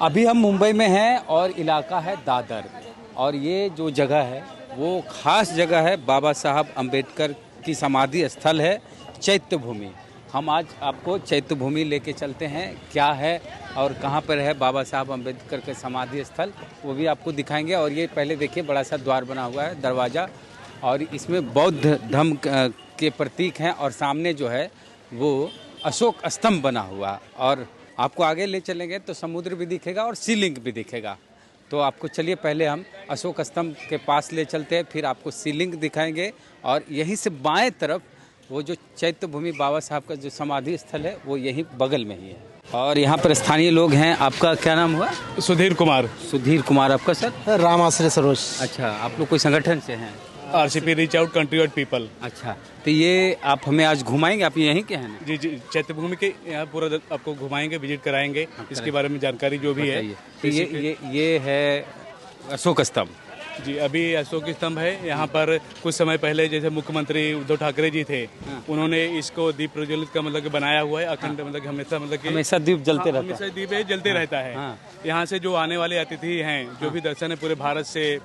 अभी हम मुंबई में हैं और इलाका है दादर और ये जो जगह है वो खास जगह है, बाबा साहब अम्बेडकर की समाधि स्थल है चैत्य भूमि। हम आज आपको चैत्य भूमि लेके चलते हैं, क्या है और कहाँ पर है बाबा साहब अम्बेडकर के समाधि स्थल, वो भी आपको दिखाएंगे। और ये पहले देखिए बड़ा सा द्वार बना हुआ है, दरवाज़ा, और इसमें बौद्ध धर्म के प्रतीक हैं और सामने जो है वो अशोक स्तंभ बना हुआ, और आपको आगे ले चलेंगे तो समुद्र भी दिखेगा और सीलिंग भी दिखेगा। तो आपको चलिए पहले हम अशोक स्तंभ के पास ले चलते हैं, फिर आपको सीलिंग दिखाएंगे और यहीं से बाएं तरफ वो जो चैत्य भूमि बाबा साहब का जो समाधि स्थल है वो यहीं बगल में ही है। और यहाँ पर स्थानीय लोग हैं। आपका क्या नाम हुआ? सुधीर कुमार। सुधीर कुमार। आपका सर? राम आश्रय सरोज। अच्छा, आप लोग कोई संगठन से हैं? आरसीपी रीच आउट कंट्री और पीपल। अच्छा, तो ये आप हमें आज घुमाएंगे, आप यहीं के हैं ना? जी जी, चैत्य भूमि के यहाँ पूरा आपको घुमाएंगे, विजिट कराएंगे, इसके बारे में जानकारी जो भी है। तो ये है अशोक स्तंभ। जी, अभी अशोक स्तंभ है। यहाँ पर कुछ समय पहले जैसे मुख्यमंत्री उद्धव ठाकरे जी थे, उन्होंने इसको दीप प्रज्वलित का मतलब बनाया हुआ है, अखंड मतलब हमेशा दीप जलते रहता है। हमेशा दीप जलते रहता है। यहाँ से जो आने वाले अतिथि हैं, जो भी दर्शन है पूरे भारत से,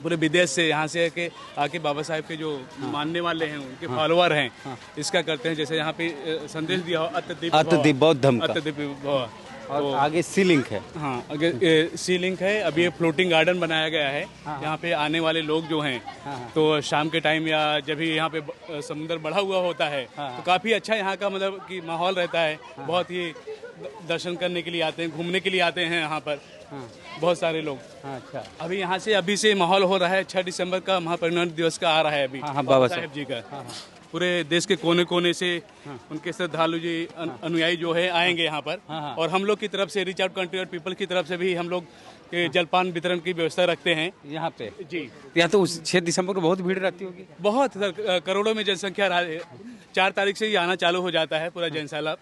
पूरे विदेश से, यहाँ से आके बाबा साहब के जो मानने वाले हैं, उनके फॉलोअर हैं, इसका करते हैं। जैसे यहाँ पे संदेश दिया हो अत्यदीप बौद्ध धर्म का। और तो आगे सीलिंग है। हाँ, आगे सीलिंग है। अभी ये फ्लोटिंग गार्डन बनाया गया है। यहाँ पे आने वाले लोग जो हैं, तो शाम के टाइम या जब भी यहाँ पे समुद्र बढ़ा हुआ होता है, तो काफ़ी अच्छा यहाँ का मतलब कि माहौल रहता है। बहुत ही दर्शन करने के लिए आते हैं, घूमने के लिए आते हैं यहाँ पर बहुत सारे लोग। अच्छा, अभी से माहौल हो रहा है। 6 दिसंबर का महापरिनिर्वाण दिवस का आ रहा है अभी बाबा साहब जी का। पूरे देश के कोने कोने से उनके श्रद्धालु जी, अनुयायी जो है आएंगे यहाँ पर। और हम लोग की तरफ से, रीच आउट कंट्री और पीपल की तरफ से भी हम लोग जलपान वितरण की व्यवस्था रखते हैं यहाँ पे। जी, यहाँ तो 6 दिसंबर को बहुत भीड़ रहती होगी। बहुत करोड़ों में जनसंख्या। 4 तारीख से ही आना चालू हो जाता है पूरा जनसैलाब।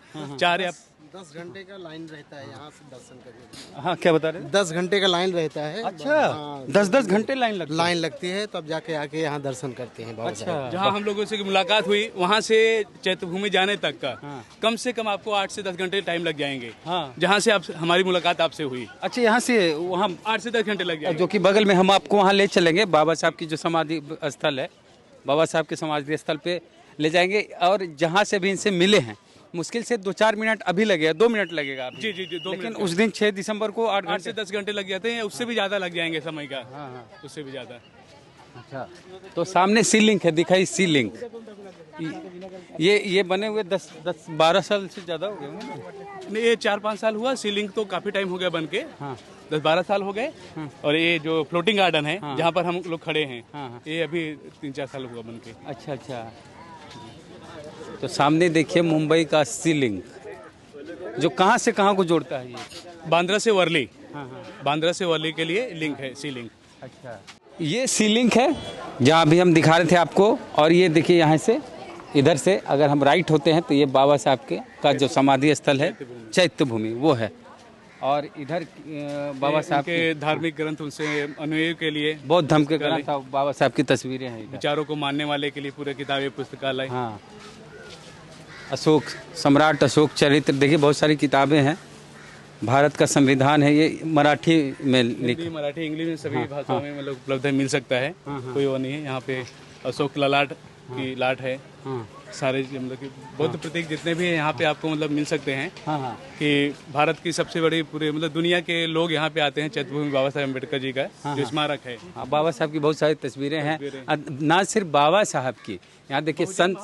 10 घंटे का लाइन रहता है यहाँ से दर्शन करने। हाँ, क्या बता रहे हैं? 10 घंटे का लाइन रहता है। अच्छा, 10-10 घंटे लाइन लगती है, तब जाके आके यहाँ दर्शन करते हैं बाबा साहब। अच्छा, जहाँ हम लोगों से मुलाकात हुई, वहाँ से चैत्य भूमि जाने तक का कम से कम आपको 8 से 10 घंटे टाइम लग जाएंगे। जहाँ से हमारी मुलाकात आपसे हुई। अच्छा, यहाँ से वहाँ 8 से 10 घंटे लग जाएंगे। जो कि बगल में, हम आपको वहाँ ले चलेंगे। बाबा साहब की जो समाधि स्थल है, बाबा साहब के समाधि स्थल पे ले जाएंगे। और जहाँ से भी इनसे मिले हैं, मुश्किल से 2-4 मिनट अभी लगेगा, 2 मिनट लगेगा। जी जी जी, 2 मिनट। लेकिन उस दिन 6 दिसंबर को 8 से 10 घंटे लग जाते हैं, उससे भी ज़्यादा लग जाएंगे समय का। उससे भी ज़्यादा। अच्छा, तो सामने सीलिंग है, दिखाई सीलिंग। ये बने हुए 10-12 साल से ज़्यादा हो गए। नहीं, ये 4-5 साल हुआ। सीलिंग तो काफ़ी टाइम हो गया बन के। 10-12 साल हो गए। और ये जो फ्लोटिंग गार्डन है, जहाँ पर हम लोग खड़े हैं, ये अभी 3-4 साल हुआ बन के। अच्छा अच्छा। तो सामने देखिए मुंबई का सीलिंग, जो कहाँ से कहाँ को जोड़ता है। ये बांद्रा से वर्ली। बांद्रा से वर्ली के लिए लिंक है सीलिंग। अच्छा, ये सीलिंग है जहाँ अभी हम दिखा रहे थे आपको। और ये देखिए यहाँ से, इधर से अगर हम राइट होते हैं तो ये बाबा साहब के का जो समाधि स्थल है चैत्य भूमि, वो है। और इधर बाबा साहब के धार्मिक ग्रंथ, उनसे अनुयायियों के लिए बौद्ध धर्म के ग्रंथ, बाबा साहब की तस्वीरें हैं। विचारों को मानने वाले के लिए पूरे किताबें, पुस्तकालय। हाँ, अशोक सम्राट, अशोक चरित्र, देखिए बहुत सारी किताबें हैं। भारत का संविधान है, ये मराठी में लिखी, मराठी, इंग्लिश में सभी भाषाओं में मतलब उपलब्ध है, मिल सकता है। कोई वो नहीं है। यहाँ पे अशोक ललाट की लाट है। सारे मतलब कि बौद्ध प्रतीक जितने भी हैं यहाँ पे आपको मतलब मिल सकते हैं। कि भारत की सबसे बड़ी, पूरे मतलब दुनिया के लोग यहाँ पे आते हैं। चैत्य भूमि बाबा साहब अम्बेडकर जी का जो स्मारक है। बाबा साहब की बहुत सारी तस्वीरें हैं। ना सिर्फ बाबा साहब की, यहाँ देखिए संत,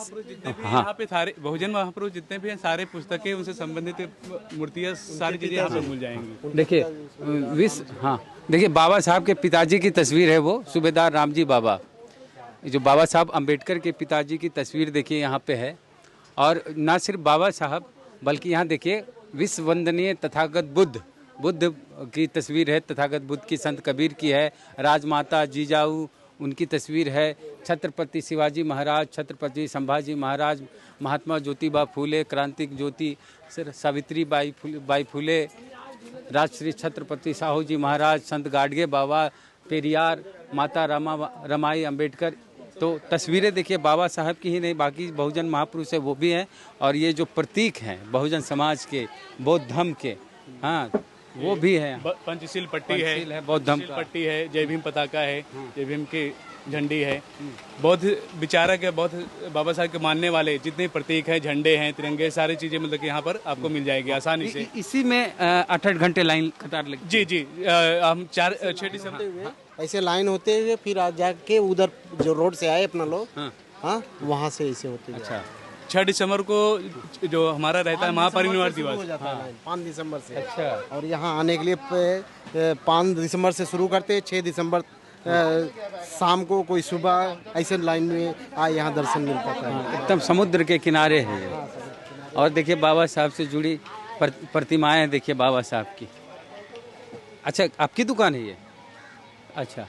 यहाँ पे सारे बहुजन महापुरुष जितने भी हैं, सारे पुस्तकें, उनसे संबंधित मूर्तियाँ, सारी चीजें यहाँ पे मिल जाएंगी। देखिए देखिए बाबा साहब के पिताजी की तस्वीर है, वो सूबेदार रामजी बाबा। जो बाबा साहब अम्बेडकर के पिताजी की तस्वीर देखिए यहाँ पे है। और ना सिर्फ बाबा साहब, बल्कि यहाँ देखिए विश्व वंदनीय तथागत बुद्ध की तस्वीर है। तथागत बुद्ध की संत कबीर की है। राजमाता जिजाऊ, उनकी तस्वीर है। छत्रपति शिवाजी महाराज, छत्रपति संभाजी महाराज, महात्मा ज्योतिबा फूले, क्रांतिक ज्योति सावित्री बाई फूले, राजश्री छत्रपति साहू जी महाराज, संत गाडगे बाबा, पेरियार, माता रमाई अम्बेडकर। तो तस्वीरें देखिए बाबा साहब की ही नहीं, बाकी बहुजन महापुरुष है वो भी हैं। और ये जो प्रतीक हैं बहुजन समाज के, बौद्ध धर्म के, हाँ, वो भी है। पंचशील पट्टी पंचशील है, है, बौद्ध धर्म पंचशील का। पट्टी है, जय भीम पताका है, जय भीम की झंडी है। बहुत विचारक है, बहुत बाबा साहब के मानने वाले जितने प्रतीक हैं, झंडे हैं, तिरंगे, सारी चीजें मतलब कि यहाँ पर आपको मिल जाएगी आसानी से। इसी में 8-8 घंटे लाइन कतार लगी। जी जी, हम 6 दिसंबर ऐसे लाइन होते हुए फिर आ जाके उधर जो रोड से आए अपना लोग, हाँ। हाँ वहाँ से ऐसे होते हुए अच्छा 6 दिसंबर को जो हमारा रहता है महापरिनिर्वाण शुरू हो दिवस। जाता है लाइन 5 दिसंबर से। अच्छा और यहाँ आने के लिए 5 दिसंबर से शुरू करते हैं, 6 दिसंबर शाम को कोई सुबह ऐसे लाइन में यहाँ दर्शन मिल पाता है। एकदम समुद्र के किनारे है ये। और देखिए बाबा साहब से जुड़ी प्रतिमाएं हैं, देखिए बाबा साहब की। अच्छा आपकी दुकान है ये? अच्छा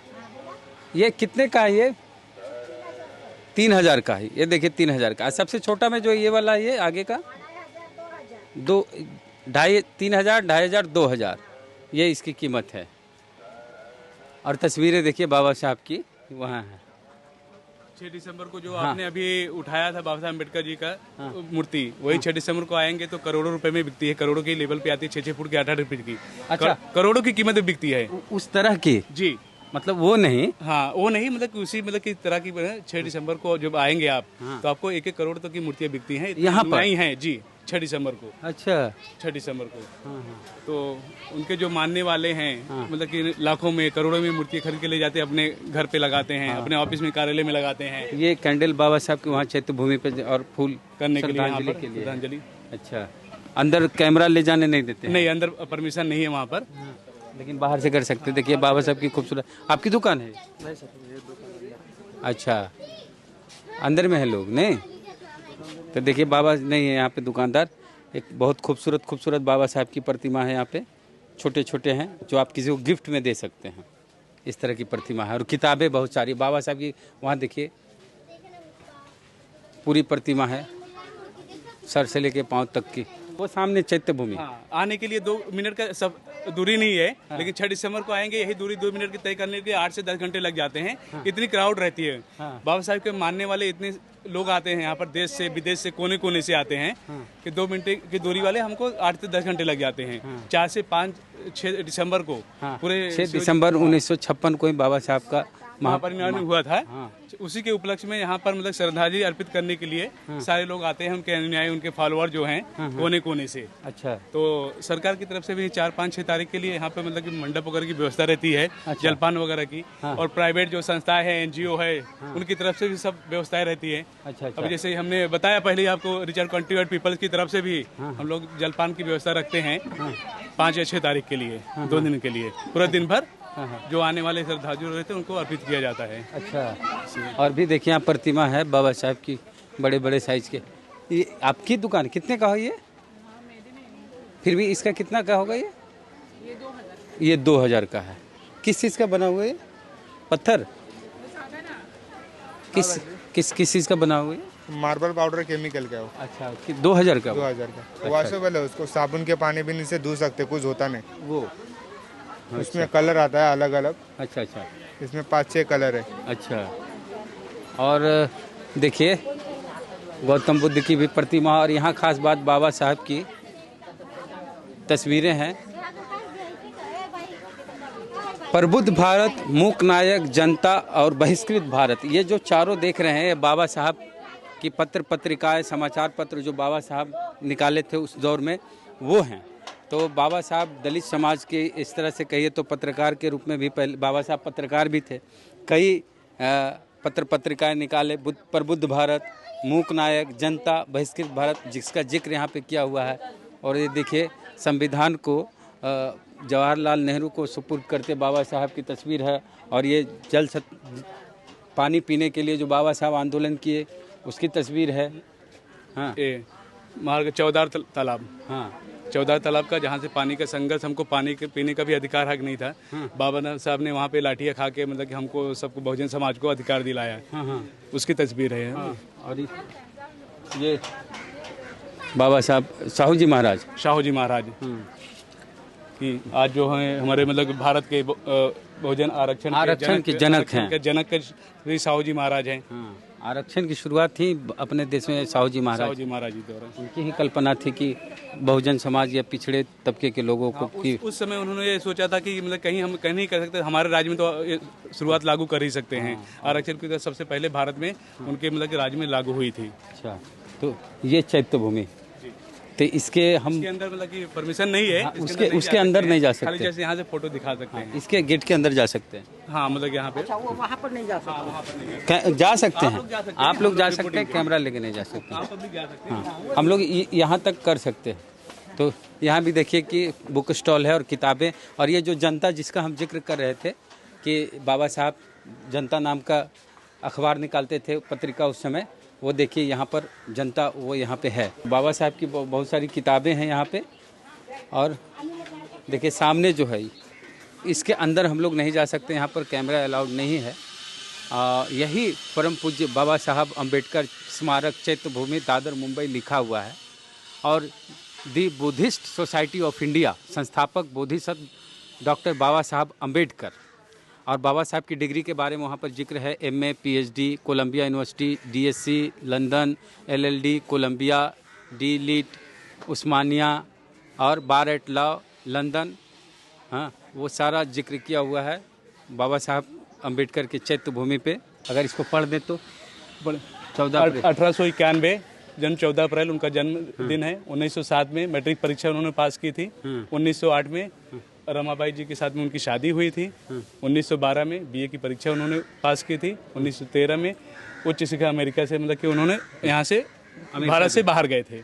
ये कितने का है ये? 3000 का है ये, देखिए 3000 का। सबसे छोटा में जो ये वाला है, ये आगे का 2-2.5 3000 2500 2000 ये इसकी कीमत है। और तस्वीरें देखिए बाबा साहब की वहाँ है। 6 दिसंबर को जो आपने अभी उठाया था बाबा साहब अम्बेडकर जी का मूर्ति, वही 6 दिसंबर को आएंगे तो करोड़ों रुपए में बिकती है, करोड़ों के लेवल पे आती है, 6-6 फुट की 8-8 फीट की। अच्छा। करोड़ों की कीमत में बिकती है उस तरह की, जी। मतलब वो नहीं। हाँ वो नहीं, मतलब कि उसी मतलब की तरह की 6 दिसंबर को जब आएंगे आप तो आपको 1-1 करोड़ तक की मूर्तियां बिकती हैं यहाँ पर? नहीं है जी, 6 दिसंबर को। अच्छा 6 दिसंबर को तो उनके जो मानने वाले हैं मतलब कि लाखों में करोड़ों में मूर्तियां खरीद के ले जाते हैं, अपने घर पे लगाते हैं, अपने ऑफिस में कार्यालय में लगाते हैं ये कैंडल बाबा साहब के वहाँ चैत्य भूमि पे और फूल करने के लिए, यहाँ श्रद्धांजलि पर के लिए। श्रद्धांजलि। अच्छा अंदर कैमरा ले जाने नहीं देते हैं? नहीं, अंदर परमिशन नहीं है वहाँ पर। लेकिन बाहर से कर सकते हैं। देखिए बाबा साहब की खूबसूरत। आपकी दुकान है? नहीं सर, ये दुकान अच्छा अंदर में है लोग नहीं? तो देखिए बाबा नहीं है यहाँ पे दुकानदार। एक बहुत खूबसूरत बाबा साहब की प्रतिमा है यहाँ पे, छोटे छोटे हैं जो आप किसी को गिफ्ट में दे सकते हैं। इस तरह की प्रतिमा है। और किताबें बहुत सारी बाबा साहब की वहाँ देखिए पूरी प्रतिमा है, सर से लेके पाँव तक की। वो सामने चैत्य भूमि। हाँ, आने के लिए 2 मिनट का सब दूरी नहीं है, लेकिन 6 दिसंबर को आएंगे, यही दूरी 2 मिनट की तय करने के लिए 8 से 10 घंटे लग जाते हैं। इतनी क्राउड रहती है। बाबा साहब के मानने वाले इतने लोग आते हैं यहाँ पर, देश से विदेश से कोने कोने से आते हैं कि 2 मिनट की दूरी वाले हमको 8 से 10 घंटे लग जाते हैं। 4 से 6 दिसंबर को पूरे 6 दिसंबर 1956 को ही बाबा साहब का महापरिनिर्वाण हुआ था। उसी के उपलक्ष्य में यहाँ पर मतलब श्रद्धांजलि अर्पित करने के लिए सारे लोग आते हैं, उनके अनुयायी, उनके फॉलोअर जो हैं कोने कोने से। अच्छा तो सरकार की तरफ से भी 4, 5, 6 तारीख के लिए यहाँ पे मतलब कि मंडप वगैरह की व्यवस्था रहती है, जलपान वगैरह की। और प्राइवेट जो संस्थाएं हैं, NGO है, उनकी तरफ से भी सब व्यवस्थाएं रहती है। अच्छा अब जैसे हमने बताया पहले आपको, रिचर्ड कॉन्ट्रीब्यूट पीपल्स की तरफ से भी हम लोग जलपान की व्यवस्था रखते हैं 5 या 6 तारीख के लिए, 2 दिन के लिए, पूरा दिन भर जो आने वाले श्रद्धालु रहते हैं उनको अर्पित किया जाता है। अच्छा और भी देखिए यहाँ प्रतिमा है बाबा साहब की, बड़े बड़े साइज के। ये आपकी दुकान कितने का हो ये? फिर भी इसका कितना का होगा ये? ये 2000 का है। किस चीज़ का बना हुआ है? पत्थर? किस चीज़ का बना हुआ है? मार्बल पाउडर केमिकल का है वो। अच्छा 2000 का? 2000 का वॉशेबल है, उसको साबुन के पानी भी से धो सकते, कुछ होता नहीं वो उसमें कलर आता है अलग अलग। अच्छा अच्छा इसमें 5-6 कलर है। अच्छा और देखिए गौतम बुद्ध की भी प्रतिमा। और यहाँ खास बात बाबा साहब की तस्वीरें हैं। प्रबुद्ध भारत, मूक नायक, जनता और बहिष्कृत भारत, ये जो चारों देख रहे हैं बाबा साहब की पत्रिकाएं, समाचार पत्र जो बाबा साहब निकाले थे उस दौर में, वो हैं। तो बाबा साहब दलित समाज के इस तरह से कहिए तो पत्रकार के रूप में भी पहले बाबा साहब पत्रकार भी थे। कई पत्रिकाएं निकाले, प्रबुद्ध भारत, मूक नायक, जनता, बहिष्कृत भारत, जिसका जिक्र यहाँ पे किया हुआ है। और ये देखिए संविधान को जवाहरलाल नेहरू को सुपुर्द करते बाबा साहब की तस्वीर है। और ये पानी पीने के लिए जो बाबा साहब आंदोलन किए उसकी तस्वीर है। हाँ मार्ग चौदार तालाब, हाँ चौदार तालाब का, जहाँ से पानी का संघर्ष, हमको पानी के पीने का भी अधिकार हक नहीं था। बाबा साहब ने वहाँ पे लाठियाँ खा के मतलब कि हमको सबको, बहुजन समाज को अधिकार दिलाया। उसकी तस्वीर है। और ये बाबा साहब साहू जी महाराज, शाहू जी महाराज कि आज जो है हमारे मतलब भारत के बहुजन आरक्षण के जनक हैं। जनक श्री साहू जी महाराज हैं। आरक्षण की शुरुआत थी अपने देश में साहू जी महाराज जी द्वारा। उनकी ही कल्पना थी कि बहुजन समाज या पिछड़े तबके के लोगों को की उस समय उन्होंने ये सोचा था कि मतलब कहीं हम कहीं नहीं कर सकते, हमारे राज्य में तो ये शुरुआत लागू कर ही सकते हैं। आरक्षण की सबसे पहले भारत में उनके मतलब कि राज्य में लागू हुई थी। अच्छा, तो ये चैत्य भूमि, तो इसके अंदर मतलब कि परमिशन नहीं है, उसके अंदर नहीं जा सकते, खाली जैसे यहाँ से फोटो दिखा सकते हैं। इसके गेट के अंदर जा सकते हैं। हाँ, मतलब यहाँ पे वहाँ पर नहीं जा जा सकते हैं, आप लोग जा सकते हैं, कैमरा लेके नहीं जा सकते। आप पब्लिक जा सकते हैं। हाँ, हम लोग यहाँ तक कर सकते हैं। तो यहाँ भी देखिए कि बुक स्टॉल है और किताबें, और ये जो जनता जिसका हम जिक्र कर रहे थे कि बाबा साहब जनता नाम का अखबार निकालते थे, पत्रिका उस समय, वो देखिए यहाँ पर जनता वो यहाँ पे है। बाबा साहब की बहुत सारी किताबें हैं यहाँ पे, और देखिए सामने जो है, इसके अंदर हम लोग नहीं जा सकते, यहाँ पर कैमरा अलाउड नहीं है। यही परम पूज्य बाबा साहब अम्बेडकर स्मारक चैत्य भूमि दादर मुंबई लिखा हुआ है। और दी बुद्धिस्ट सोसाइटी ऑफ इंडिया संस्थापक बोधिसत्व डॉक्टर बाबा साहब अम्बेडकर, और बाबा साहब की डिग्री के बारे में वहाँ पर जिक्र है, MA, PhD, Columbia University, DSc London, LLD Columbia, D Litt Osmania और बार एट लॉ लंदन। हाँ, वो सारा जिक्र किया हुआ है बाबा साहब अम्बेडकर के चैत्य भूमि पे। अगर इसको पढ़ दे तो 1891 जन्म 14 अप्रैल उनका जन्म दिन है। 1907 में मैट्रिक परीक्षा उन्होंने पास की थी। 1908 में रमाबाई जी के साथ में उनकी शादी हुई थी। 1912 में बीए की परीक्षा उन्होंने पास की थी। 1913 में उच्च शिक्षा अमेरिका से मतलब कि उन्होंने यहाँ से भारत से बाहर गए थे।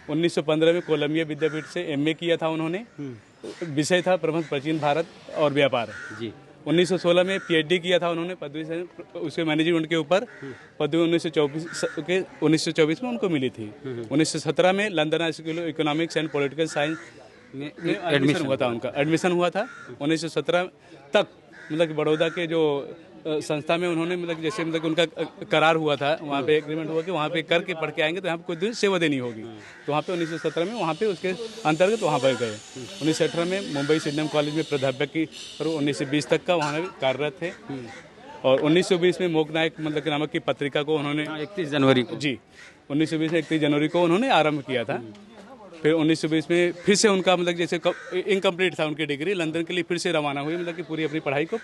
1915 में कोलंबिया विद्यापीठ से एमए किया था उन्होंने। विषय था प्रबंध प्राचीन भारत और व्यापार जी। 1916 में पीएचडी किया था उन्होंने पदवी से, उसके मैनेजमेंट के ऊपर। पदवी 1924 में उनको मिली थी। 1917 में London school of economics and political science में एडमिशन हुआ था उनका। 1917 तक मतलब कि बड़ौदा के जो संस्था में उन्होंने मतलब जैसे मतलब उनका करार हुआ था, वहाँ पे एग्रीमेंट हुआ कि वहाँ पे करके पढ़ के आएंगे तो यहाँ पे कोई दिन सेवा देनी होगी। तो वहाँ पे 1917 में वहाँ पे उसके अंतर्गत वहाँ पर गए। 1918 में मुंबई सिडनम कॉलेज में प्राध्यापक की, और 1920 तक का वहाँ भी कार्यरत थे। और 1920 में मोक नायक मतलब के नामक की पत्रिका को उन्होंने 31 जनवरी को जी 1920 में 31 जनवरी को उन्होंने आरंभ किया था। फिर 1920 में फिर से उनका मतलब जैसे इनकम्प्लीट था उनकी डिग्री, लंदन के लिए फिर से रवाना हुई मतलब कि पूरी अपनी पढ़ाई को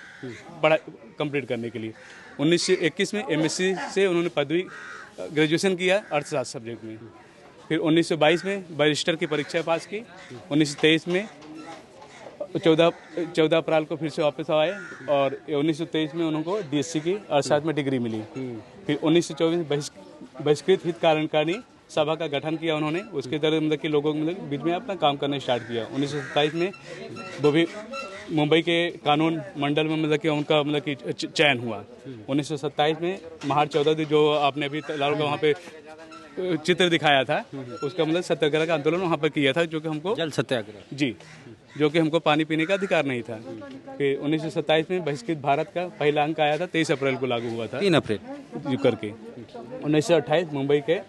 कंप्लीट करने के लिए। 1921 में एमएससी से उन्होंने पदवी ग्रेजुएशन किया अर्थशास्त्र सब्जेक्ट में। फिर 1922 में बैरिस्टर की परीक्षा पास की। 1923 में 14 अप्रैल को फिर से वापस आए, और 1923 में उनको डीएससी की अर्थशास्त्र में डिग्री मिली। फिर 1924 में बहिष्कृत हितकारणकारी सभा का गठन किया उन्होंने। उसके तरह मतलब कि लोगों के बीच में अपना काम करना स्टार्ट किया। 1927 में वो भी मुंबई के कानून मंडल में मतलब कि उनका मतलब कि चयन हुआ। 1927 में महार 14 जो आपने अभी लाल का वहाँ पे चित्र दिखाया था, उसका मतलब सत्याग्रह का आंदोलन वहाँ पर किया था, जो कि हमको जल सत्याग्रह जी, जो कि हमको पानी पीने का अधिकार नहीं था। फिर 1927 में बहिष्कृत भारत का पहला अंक आया था, 23 अप्रैल को लागू हुआ था, 3 अप्रैल करके। 1928 मुंबई के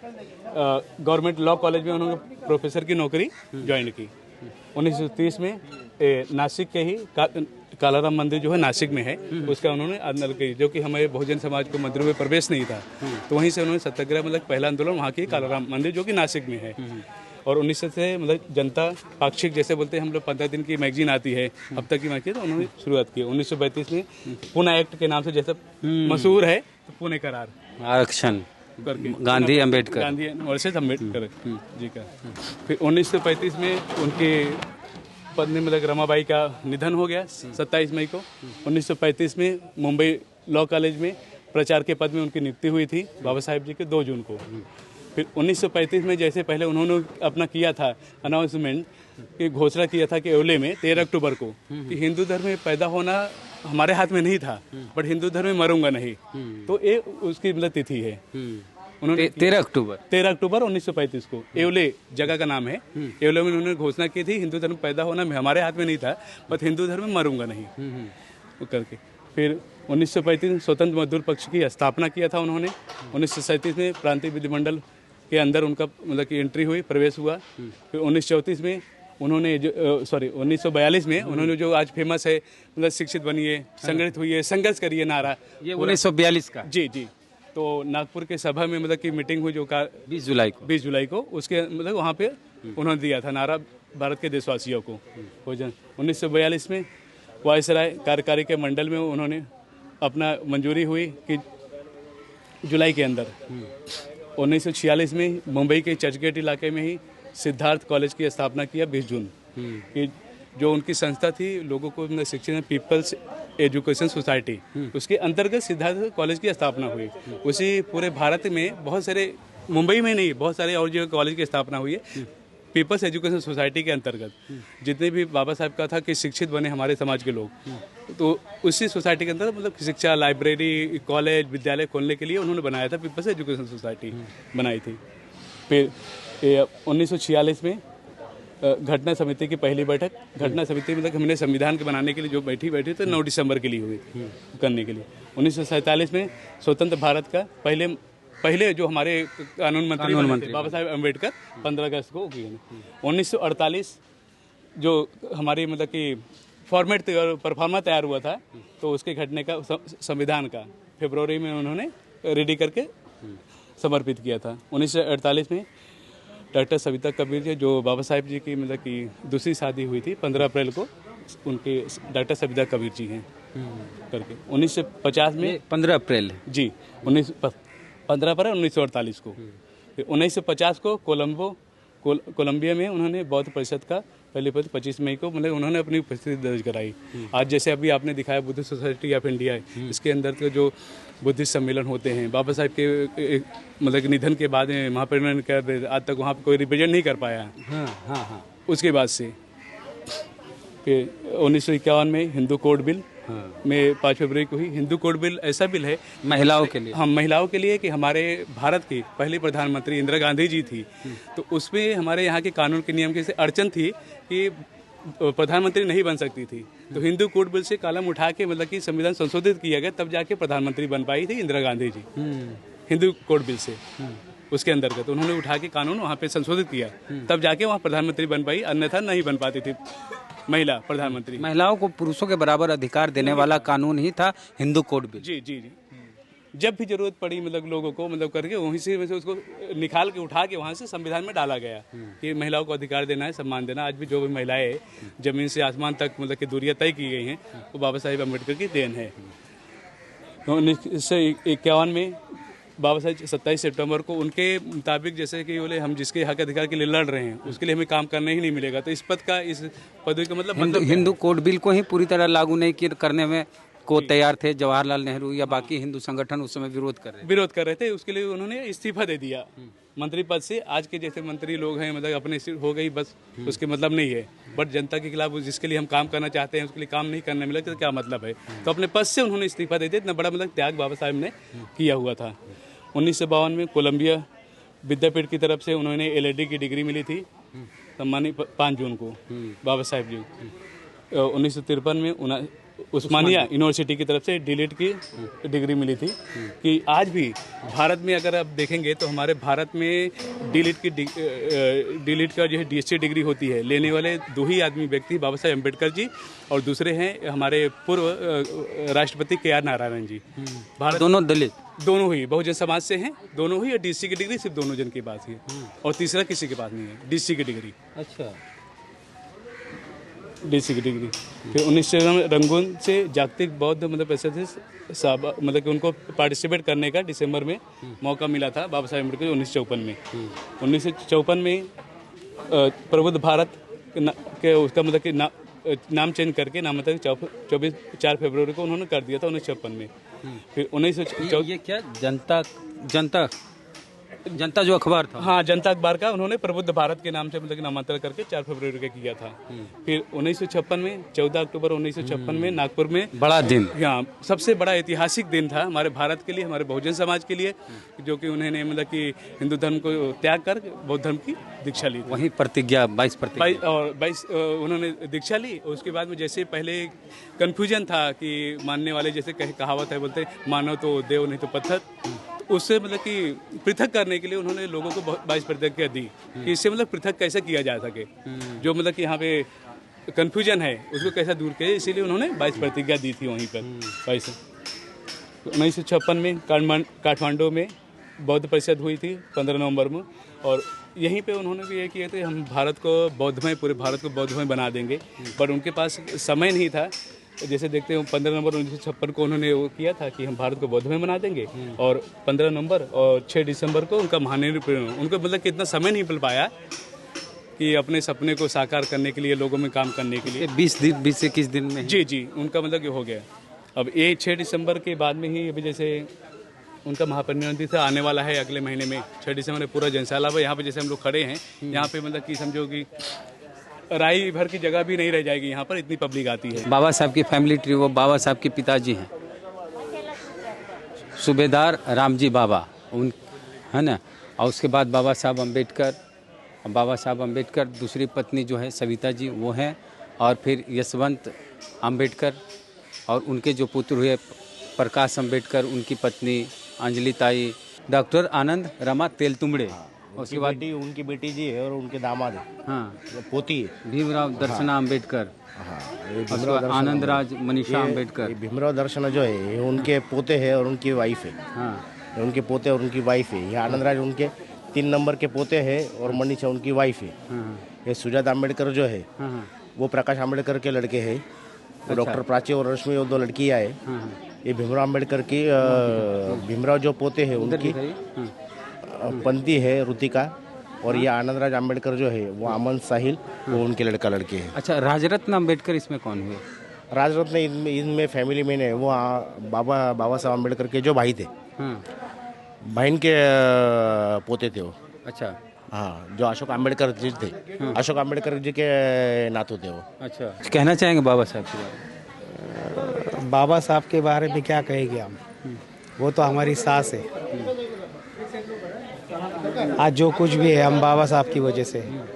गवर्नमेंट लॉ कॉलेज में उन्होंने प्रोफेसर की नौकरी ज्वाइन की। 1930 में नासिक के ही कालाराम मंदिर जो है नासिक में है, उसका उन्होंने अंदर की, जो कि हमारे बहुजन समाज को मंदिरों में प्रवेश नहीं था, तो वहीं से उन्होंने सत्याग्रह मतलब पहला आंदोलन वहाँ की कालाराम मंदिर जो कि नासिक में है। और 1900 से मतलब जनता पाक्षिक जैसे बोलते हैं हम लोग 15 दिन की मैगजीन आती है, अब तक की मैगजीन, तो उन्होंने शुरुआत की। 1932 में पुणे एक्ट के नाम से जैसे मशहूर है, तो पुणे करार आरक्षण गांधी अम्बेडकर अम्बेडकर जी का। फिर 1935 में उनके पत्नी मतलब रमाबाई का निधन हो गया 27 मई को। 1935 में मुंबई लॉ कॉलेज में प्रचार के पद में उनकी नियुक्ति हुई थी बाबा साहेब जी के 2 जून को। फिर 1935 में जैसे पहले उन्होंने अपना किया था अनाउंसमेंट की घोषणा किया था कि येवले में 13 अक्टूबर को कि हिंदू धर्म में पैदा होना हमारे हाथ में नहीं था, बट हिंदू धर्म में मरूंगा नहीं, तो ये उसकी मतलब तिथि है। उन्होंने 13 अक्टूबर 1935 को येवले जगह का नाम है, येवले में उन्होंने घोषणा की थी हिंदू धर्म पैदा होना हमारे हाथ में नहीं था, बट हिंदू धर्म में मरूंगा नहीं करके। फिर 1935 में स्वतंत्र मजदूर पक्ष की स्थापना किया था उन्होंने। 1937 में प्रांतीय विधिमंडल के अंदर उनका मतलब की एंट्री हुई, प्रवेश हुआ। फिर 1934 में उन्होंने 1942 में उन्होंने जो आज फेमस है मतलब शिक्षित बनिए, संगठित हुई है, संघर्ष करिए नारा, ये 1942 का जी। तो नागपुर के सभा में मतलब की मीटिंग हुई जो 20 जुलाई को उसके मतलब वहाँ पे उन्होंने दिया था नारा भारत के देशवासियों को। 1942 में वायसराय कार्यकारी के मंडल में उन्होंने अपना मंजूरी हुई कि जुलाई के अंदर 1946 में मुंबई के चर्चगेट इलाके में ही सिद्धार्थ कॉलेज की स्थापना किया 20 जून कि जो उनकी संस्था थी लोगों को शिक्षण पीपल्स एजुकेशन सोसाइटी, उसके अंतर्गत सिद्धार्थ कॉलेज की स्थापना हुई। उसी पूरे भारत में बहुत सारे, मुंबई में नहीं बहुत सारे और जगह कॉलेज की स्थापना हुई है पीपल्स एजुकेशन सोसाइटी के अंतर्गत। जितने भी बाबा साहब का था कि शिक्षित बने हमारे समाज के लोग, तो उसी सोसाइटी के अंदर मतलब शिक्षा, लाइब्रेरी, कॉलेज, विद्यालय खोलने के लिए उन्होंने बनाया था, पीपल्स एजुकेशन सोसाइटी बनाई थी। फिर 1946 में घटना समिति की पहली बैठक, घटना समिति मतलब हमने संविधान के बनाने के लिए जो बैठी तो 9 दिसंबर के लिए हुई थी करने के लिए। 1947 में स्वतंत्र भारत का पहले जो हमारे कानून मंत्री बाबा साहेब अम्बेडकर 15 अगस्त को किए। 1948 जो हमारी मतलब कि फॉर्मेट परफॉर्मा तैयार हुआ था, तो उसके घटने का संविधान का फरवरी में उन्होंने रेडी करके समर्पित किया था। 1948 में डॉक्टर सविता कबीर जी जो बाबा साहेब जी की मतलब कि दूसरी शादी हुई थी 15 अप्रैल को, उनके डॉक्टर सविता कबीर जी हैं करके। 1950 में 15 अप्रैल जी 15 अप्रैल 1948 को। फिर 1950 को कोलंबिया में उन्होंने बौद्ध परिषद का पहले 25 मई को मतलब उन्होंने अपनी उपस्थिति दर्ज कराई। आज जैसे अभी आपने दिखाया बुद्धिस्ट सोसाइटी ऑफ इंडिया, इसके अंदर के जो बुद्धिस्ट सम्मेलन होते हैं बाबा साहब के मतलब कि निधन के बाद वहाँ पर आज तक वहाँ पर कोई रिप्रेजेंट नहीं कर पाया। उसके बाद से फिर 1951 में हिंदू कोड बिल में 5 फरवरी को ही हिंदू कोड बिल ऐसा बिल है महिलाओं के लिए, हम महिलाओं के लिए कि हमारे भारत की पहली प्रधानमंत्री इंदिरा गांधी जी थी, तो उसमें हमारे यहाँ के कानून के नियम की अड़चन थी कि प्रधानमंत्री नहीं बन सकती थी, तो हिंदू कोड बिल से कलम उठा के मतलब कि संविधान संशोधित किया गया, तब जाके प्रधानमंत्री बन पाई थी इंदिरा गांधी जी। हिंदू कोड बिल से उसके अंतर्गत उन्होंने उठा के कानून वहाँ पे संशोधित किया, तब जाके वहाँ प्रधानमंत्री बन पाई, अन्यथा नहीं बन पाती थी महिला प्रधानमंत्री। महिलाओं को पुरुषों के बराबर अधिकार देने वाला कानून ही था हिंदू कोड बिल। जी जी जी। जब भी जरूरत पड़ी मतलब लोगों को मतलब करके वहीं से उसको निकाल के उठा के वहाँ से संविधान में डाला गया कि महिलाओं को अधिकार देना है, सम्मान देना। आज भी जो भी महिलाएं जमीन से आसमान तक मतलब की दूरियां तय की गई हैं वो बाबा साहेब अम्बेडकर की देन है। 1951 में बाबा साहब 27 सितंबर को उनके मुताबिक जैसे कि बोले हम जिसके हक अधिकार के लिए लड़ रहे हैं उसके लिए हमें काम करने ही नहीं मिलेगा, तो इस पदवी का मतलब हिंदू कोड बिल को ही पूरी तरह लागू नहीं करने में को तैयार थे जवाहरलाल नेहरू या बाकी हिंदू संगठन उस समय विरोध कर रहे थे। उसके लिए उन्होंने इस्तीफा दे दिया मंत्री पद से। आज के जैसे मंत्री लोग हैं मतलब अपने हो गई बस, उसके मतलब नहीं है, बट जनता के खिलाफ जिसके लिए हम काम करना चाहते हैं उसके लिए काम नहीं करने मिला तो क्या मतलब है, तो अपने पद से उन्होंने इस्तीफा दे दिया। इतना बड़ा मतलब त्याग बाबा साहब ने किया हुआ था। 1952 में कोलंबिया विद्यापीठ की तरफ से उन्होंने LLD की डिग्री मिली थी, सम्मानित 5 जून को बाबा साहेब जी। 1953 में उस्मानिया यूनिवर्सिटी की तरफ से डीलिट की डिग्री मिली थी। कि आज भी भारत में अगर आप देखेंगे तो हमारे भारत में डीलिट का जो है DSc डिग्री होती है, लेने वाले 2 ही आदमी व्यक्ति बाबा साहेब अम्बेडकर जी और दूसरे हैं हमारे पूर्व राष्ट्रपति KR नारायण जी। भारत दोनों दलित, दोनों ही बहुजन समाज से हैं, दोनों ही। DSc की डिग्री सिर्फ दोनों जन के पास है और तीसरा किसी के पास नहीं है DSc की डिग्री। अच्छा, DSc की डिग्री। फिर 19 रंगून से जागतिक बौद्ध मतलब ऐसे थे मतलब कि उनको पार्टिसिपेट करने का दिसंबर में मौका मिला था बाबा साहेब अम्बेडकर 1954 में। 1954 में प्रबुद्ध भारत के उसका मतलब कि नाम चेंज करके नामांतरण 4 फरवरी को उन्होंने कर दिया था 1956 में। फिर 1914 ये क्या जनता जो अखबार था, हाँ जनता अखबार का उन्होंने प्रबुद्ध भारत के नाम से मतलब नामांतरण करके 4 फरवरी को किया था। फिर 1956 में 14 अक्टूबर 1956 में नागपुर में बड़ा दिन, हाँ सबसे बड़ा ऐतिहासिक दिन था हमारे भारत के लिए, हमारे बहुजन समाज के लिए, जो कि उन्होंने मतलब कि हिंदू धर्म को त्याग कर बौद्ध धर्म की दीक्षा ली। वही प्रतिज्ञा 22 उन्होंने दीक्षा ली। उसके बाद में जैसे पहले कन्फ्यूजन था कि मानने वाले जैसे कहावत है बोलते मानो तो देव नहीं तो पत्थर, उससे मतलब कि पृथक करने के लिए उन्होंने लोगों को 22 प्रतिज्ञा दी कि इससे मतलब पृथक कैसे किया जा सके, जो मतलब कि यहाँ पे कन्फ्यूजन है उसको कैसा दूर किया, इसीलिए उन्होंने 22 प्रतिज्ञा दी थी वहीं पर 22। 1956 में काठमांडू में बौद्ध परिषद हुई थी 15 नवंबर में, और यहीं पे उन्होंने भी ये किया था हम भारत को बौद्धमय, पूरे भारत को बौद्धमय बना देंगे, पर उनके पास समय नहीं था। जैसे देखते हैं 15 नवंबर 1956 को उन्होंने वो किया था कि हम भारत को बौद्धमय बना देंगे, और 15 नवंबर और 6 दिसंबर को उनका महानिर्वाण, उनको मतलब कितना समय नहीं मिल पाया कि अपने सपने को साकार करने के लिए, लोगों में काम करने के लिए। 20 से 21 दिन में जी उनका मतलब कि हो गया। अब ये 6 दिसंबर के बाद में ही अभी जैसे उनका महापरिनिर्वाण दिवस आने वाला है अगले महीने में 6 दिसंबर में। पूरा जनसाला है यहाँ पे, जैसे हम लोग खड़े हैं यहाँ पे, मतलब कि समझो कि राई भर की जगह भी नहीं रह जाएगी यहाँ पर, इतनी पब्लिक आती है। बाबा साहब की फैमिली ट्री, वो बाबा साहब के पिताजी हैं सूबेदार रामजी बाबा, उन है ना, और उसके बाद बाबा साहब अम्बेडकर दूसरी पत्नी जो है सविता जी वो हैं, और फिर यशवंत अम्बेडकर, और उनके जो पुत्र हुए प्रकाश अम्बेडकर, उनकी पत्नी अंजलि ताई, डॉक्टर आनंद रमा तेलतुंबड़े, उसके बाद उनकी बेटी जी है और उनके दामाद है, हाँ पोती है भीमराव दर्शना अम्बेडकर, आनंद राज मनीषा अम्बेडकर। भीमराव दर्शना जो है ये उनके पोते हैं और उनकी वाइफ है। हाँ उनके पोते और उनकी वाइफ है। ये आनंद राज उनके 3 नंबर के पोते हैं और मनीषा उनकी वाइफ है। ये सुजाता अम्बेडकर जो है वो प्रकाश अम्बेडकर के लड़के हैं। डॉक्टर प्राची और रश्मि, वो 2 लड़कियां हैं। ये भीमराव अम्बेडकर की भीमराव जो पोते हैं उनकी पंथी है रुतिका, और ये आनंद राज अम्बेडकर जो है वो अमन साहिल, वो उनके लड़का लड़के हैं। अच्छा, राजरत्न अम्बेडकर इसमें कौन हुए? राजरत्न इनमें फैमिली में है, वो बाबा साहब अम्बेडकर के जो भाई थे, बहन के पोते थे वो। अच्छा हाँ, जो अशोक अम्बेडकर जी थे, अशोक अम्बेडकर जी के नातू थे वो। अच्छा, कहना चाहेंगे बाबा साहब के बारे में? बाबा साहब के बारे में क्या कहेंगे हम, वो तो हमारी सास है। आज जो कुछ भी है हम बाबा साहब की वजह से है।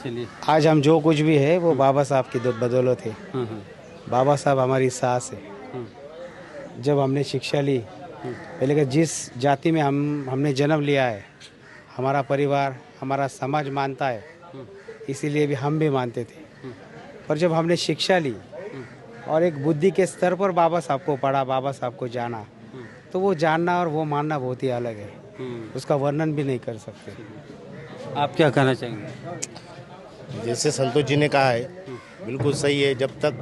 चलिए, आज हम जो कुछ भी है वो बाबा साहब की बदौलत है। बाबा साहब हमारी सास है। जब हमने शिक्षा ली, पहले कि जिस जाति में हमने जन्म लिया है, हमारा परिवार, हमारा समाज मानता है, इसीलिए भी हम भी मानते थे। पर जब हमने शिक्षा ली और एक बुद्धि के स्तर पर बाबा साहब को पढ़ा, बाबा साहब को जाना, तो वो जानना और वो मानना बहुत ही अलग है। उसका वर्णन भी नहीं कर सकते। आप क्या कहना चाहेंगे? जैसे संतोष जी ने कहा है, बिल्कुल सही है। जब तक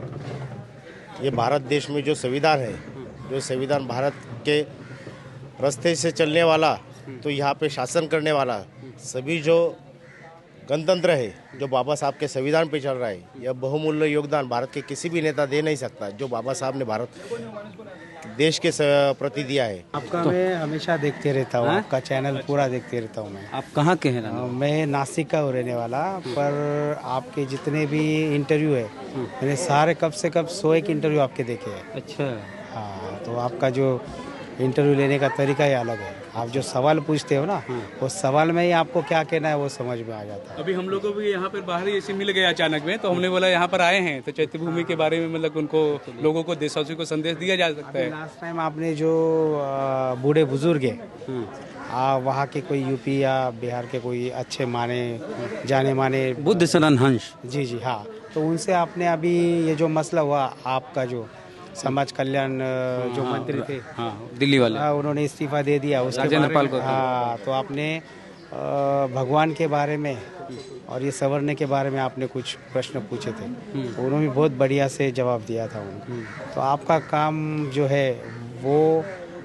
ये भारत देश में जो संविधान है, जो संविधान भारत के रास्ते से चलने वाला, तो यहाँ पे शासन करने वाला, सभी जो गणतंत्र है जो बाबा साहब के संविधान पे चल रहा है, यह बहुमूल्य योगदान भारत के किसी भी नेता दे नहीं सकता जो बाबा साहब ने भारत देश के प्रति दिया है। आपका मैं हमेशा देखते रहता हूँ, आपका चैनल पूरा देखते रहता हूँ मैं। आप कहाँ के हैं? मैं नासिक का रहने वाला, पर आपके जितने भी इंटरव्यू है मैंने सारे कब से कब 101 इंटरव्यू आपके देखे हैं। अच्छा, हाँ, तो आपका जो इंटरव्यू लेने का तरीका ही अलग है। आप जो सवाल पूछते हो ना, वो सवाल में ही आपको क्या कहना है वो समझ में आ जाता है। अभी हम लोगों को भी यहाँ पर बाहर ही ऐसे मिल गए अचानक में, तो हमने बोला यहाँ पर आए हैं तो चैत्य भूमि के बारे में, मतलब उनको लोगों को, देशवासियों को संदेश दिया जा सकता है। लास्ट टाइम आपने जो बूढ़े बुजुर्ग है, वहाँ के कोई यूपी या बिहार के कोई अच्छे माने जाने माने बुद्ध शरण हंस, जी हाँ, तो उनसे आपने अभी ये जो मसला हुआ, आपका जो समाज कल्याण जो मंत्री थे, दिल्ली वाले, उन्होंने इस्तीफा दे दिया, उसके बारे में, हाँ, तो आपने भगवान के बारे में और ये संवरने के बारे में आपने कुछ प्रश्न पूछे थे, उन्होंने बहुत बढ़िया से जवाब दिया था उनको। तो आपका काम जो है वो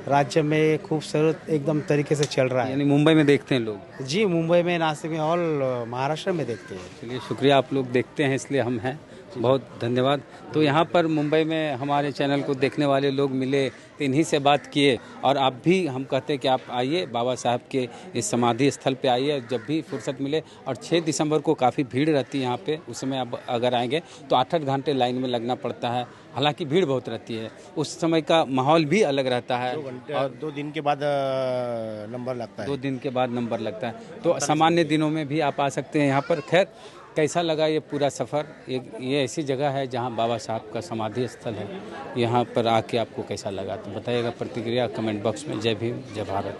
राज्य में खूबसूरत एकदम तरीके से चल रहा है। यानी मुंबई में देखते हैं लोग? जी, मुंबई में, नासिक में और महाराष्ट्र में देखते हैं। चलिए, शुक्रिया, आप लोग देखते हैं इसलिए हम हैं, बहुत धन्यवाद। तो यहाँ पर मुंबई में हमारे चैनल को देखने वाले लोग मिले तो इन्हीं से बात किए, और आप भी, हम कहते हैं कि आप आइए बाबा साहब के इस समाधि स्थल पे आइए जब भी फुर्सत मिले। और 6 दिसंबर को काफ़ी भीड़ रहती है यहाँ पे, उस समय आप अगर आएंगे तो 8-8 घंटे लाइन में लगना पड़ता है, हालांकि भीड़ बहुत रहती है, उस समय का माहौल भी अलग रहता है। और 2 दिन के बाद नंबर लगता है। 2 दिन के बाद नंबर लगता है, तो सामान्य दिनों में भी आप आ सकते हैं यहाँ पर। खैर, कैसा लगा ये पूरा सफ़र? ये ऐसी जगह है जहाँ बाबा साहब का समाधि स्थल है, यहाँ पर आके आपको कैसा लगा तो बताइएगा, प्रतिक्रिया कमेंट बॉक्स में। जय भीम, जय भारत।